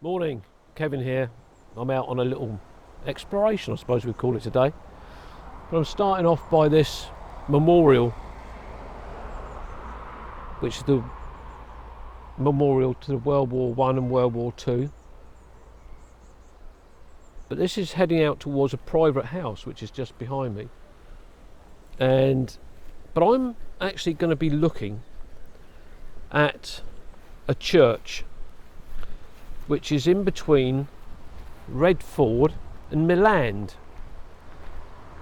Morning, Kevin here. I'm out on a little exploration, I suppose we'd call it today. But I'm starting off by this memorial, which is the memorial to the World War One and World War Two. But this is heading out towards a private house, which is just behind me. But I'm actually going to be looking at a church which is in between Redford and Milland.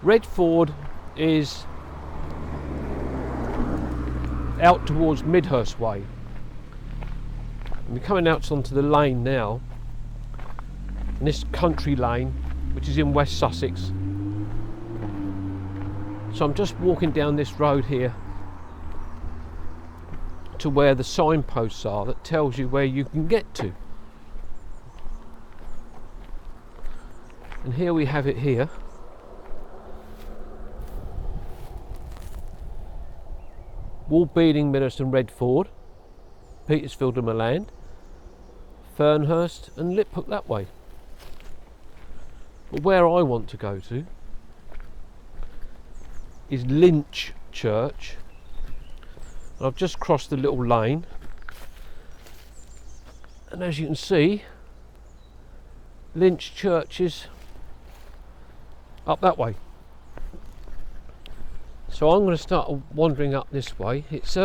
Redford is out towards Midhurst way. And we're coming out onto the lane now, and this country lane, which is in West Sussex. So I'm just walking down this road here to where the signposts are that tells you where you can get to. And here we have it here. Woolbeeding, Milland and Redford, Petersfield and Milland, Fernhurst and Liphook that way. But where I want to go to is Linch Church. And I've just crossed the little lane, and as you can see, Linch Church is up that way. So I'm going to start wandering up this way. It's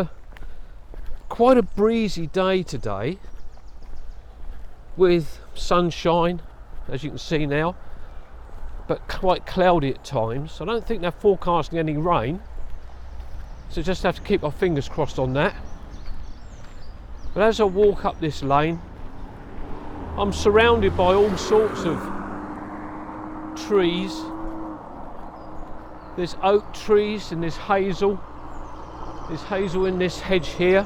quite a breezy day today with sunshine, as you can see now, but quite cloudy at times. I don't think they're forecasting any rain, so just have to keep our fingers crossed on that. But as I walk up this lane, I'm surrounded by all sorts of trees. There's oak trees and there's hazel. There's hazel in this hedge here.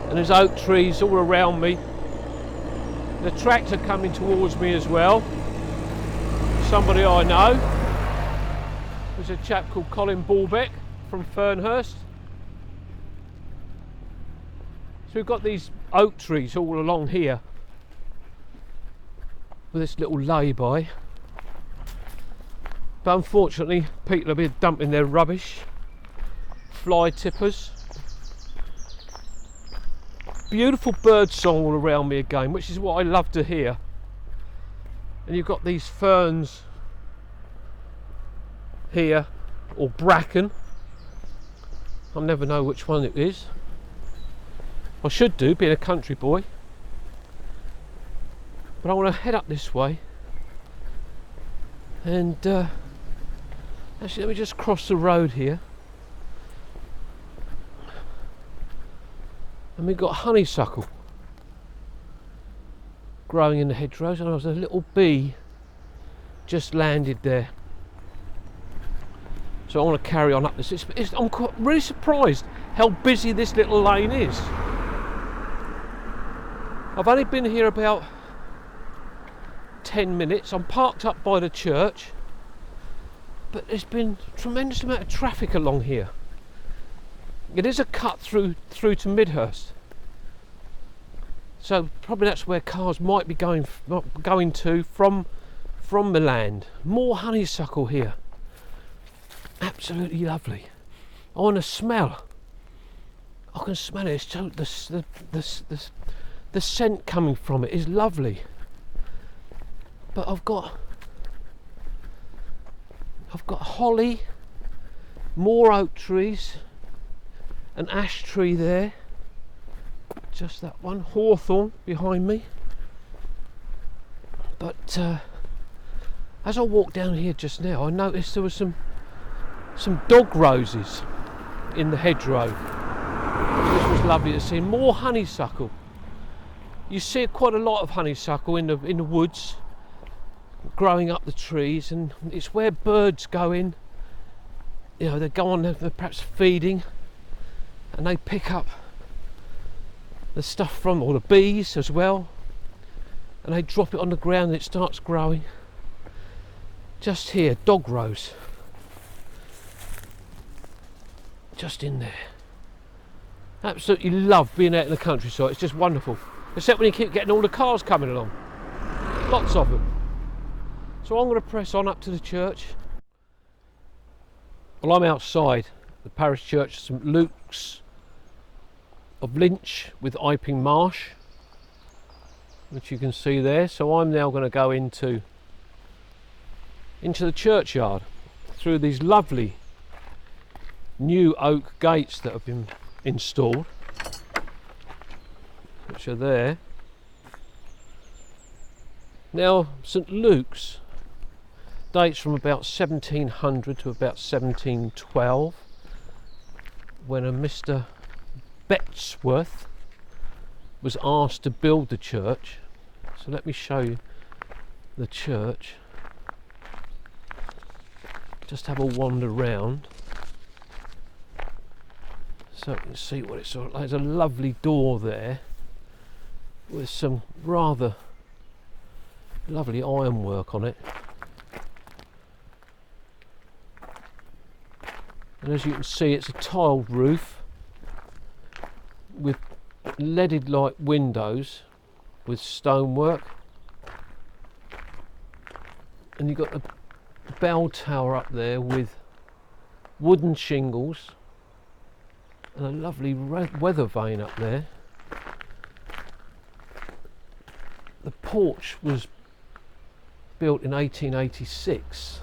And there's oak trees all around me. The tractor coming towards me as well. Somebody I know. There's a chap called Colin Balbeck from Fernhurst. So we've got these oak trees all along here with this little lay-by. But unfortunately, people have been dumping their rubbish, fly tippers. Beautiful bird song all around me again, which is what I love to hear. And you've got these ferns here, or bracken. I'll never know which one it is. I should do, being a country boy. But I want to head up this way. And actually, let me just cross the road here. And we've got honeysuckle growing in the hedgerows, and there was a little bee just landed there. So I want to carry on up this. I'm really surprised how busy this little lane is. I've only been here about 10 minutes. I'm parked up by the church, but there's been a tremendous amount of traffic along here. It is a cut through to Midhurst, so probably that's where cars might be going to from Milland. More honeysuckle here, absolutely lovely. I want to smell. I can smell it. So the scent coming from it is lovely. But I've got holly, more oak trees, an ash tree there, just that one, hawthorn behind me. But as I walked down here just now, I noticed there was some dog roses in the hedgerow, which was lovely to see. More honeysuckle. You see quite a lot of honeysuckle in the woods, growing up the trees, and it's where birds go in. You know, they go on, they're perhaps feeding, and they pick up the stuff from, or the bees as well, and they drop it on the ground and it starts growing. Just here, dog rose, just in there. Absolutely love being out in the countryside. It's just wonderful. Except when you keep getting all the cars coming along. Lots of them. So I'm going to press on up to the church. Well, I'm outside the parish church, St Luke's of Linch with Iping Marsh, which you can see there. So I'm now going to go into the churchyard through these lovely new oak gates that have been installed, which are there. Now, St Luke's dates from about 1700 to about 1712, when a Mr Bettesworth was asked to build the church. So let me show you the church. Just have a wander round so you can see what it's like. There's a lovely door there with some rather lovely ironwork on it. And as you can see, it's a tiled roof with leaded light windows with stonework, and you've got the bell tower up there with wooden shingles and a lovely weather vane up there. The porch was built in 1886,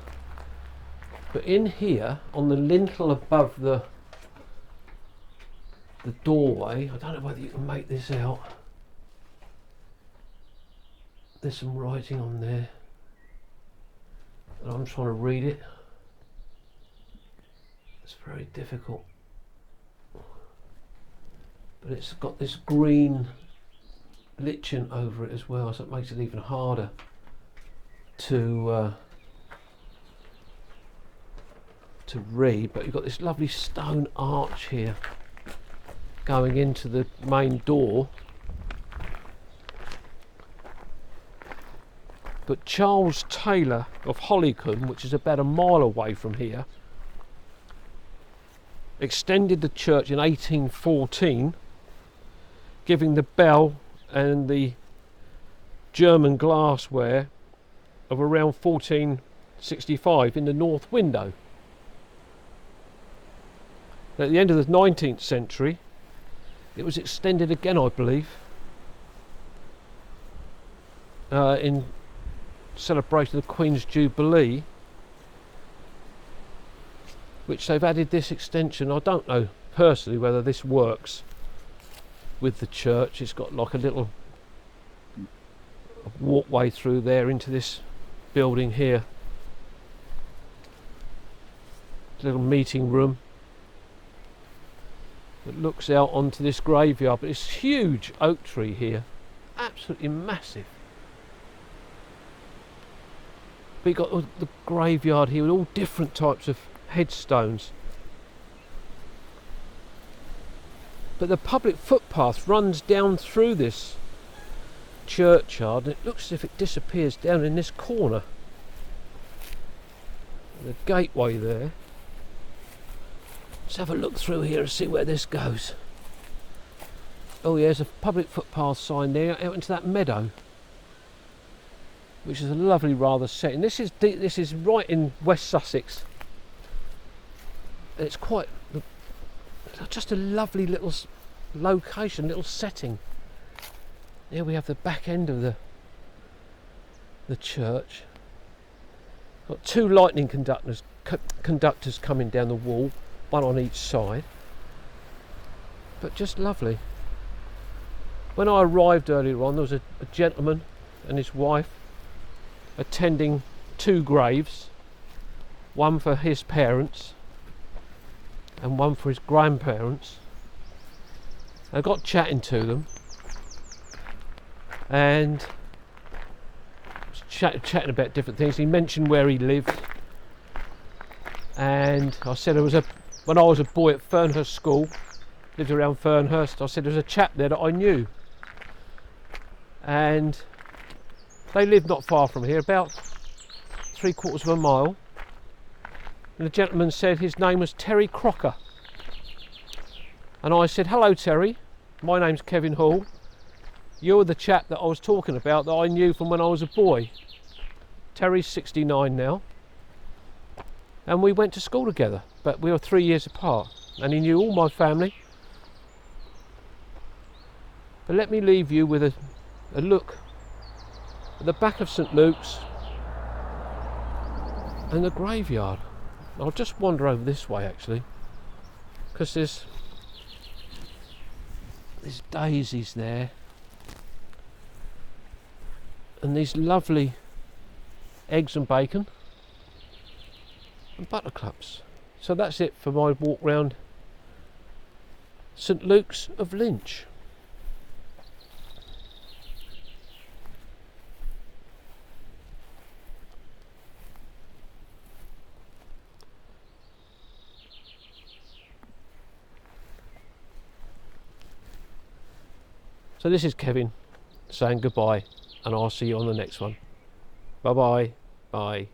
but in here on the lintel above the doorway, I don't know whether you can make this out, there's some writing on there and I'm trying to read it. It's very difficult, but it's got this green lichen over it as well, so it makes it even harder to read. But you've got this lovely stone arch here going into the main door. But Charles Taylor of Hollycombe, which is about a mile away from here, extended the church in 1814, giving the bell and the German glassware of around 1465 in the north window. At the end of the 19th century, it was extended again, I believe, in celebration of the Queen's Jubilee, which they've added this extension. I don't know personally whether this works with the church. It's got like a little walkway through there into this building here, little meeting room that looks out onto this graveyard. But it's huge oak tree here, absolutely massive. But you've got the graveyard here with all different types of headstones. But the public footpath runs down through this churchyard, and it looks as if it disappears down in this corner. The gateway there. Let's have a look through here and see where this goes. Oh yeah, there's a public footpath sign there out into that meadow, which is a lovely rather setting. This is right in West Sussex. And it's quite just a lovely little location, little setting. Here we have the back end of the church. Got two lightning conductors coming down the wall, one on each side. But just lovely. When I arrived earlier on, there was a gentleman and his wife attending two graves, one for his parents and one for his grandparents. I got chatting to them and chatting about different things. He mentioned where he lived, and I said when I was a boy at Fernhurst School, lived around Fernhurst, I said there was a chap there that I knew, and they lived not far from here, about 3/4 of a mile. And the gentleman said his name was Terry Crocker. And I said, "Hello Terry, my name's Kevin Hall. You're the chap that I was talking about that I knew from when I was a boy. Terry's 69 now. And we went to school together, but we were 3 years apart. And he knew all my family. But let me leave you with a look at the back of St Luke's and the graveyard. I'll just wander over this way actually, because there's daisies there and these lovely eggs and bacon and buttercups. So that's it for my walk round St Luke's of Linch. So this is Kevin saying goodbye, and I'll see you on the next one. Bye bye. Bye.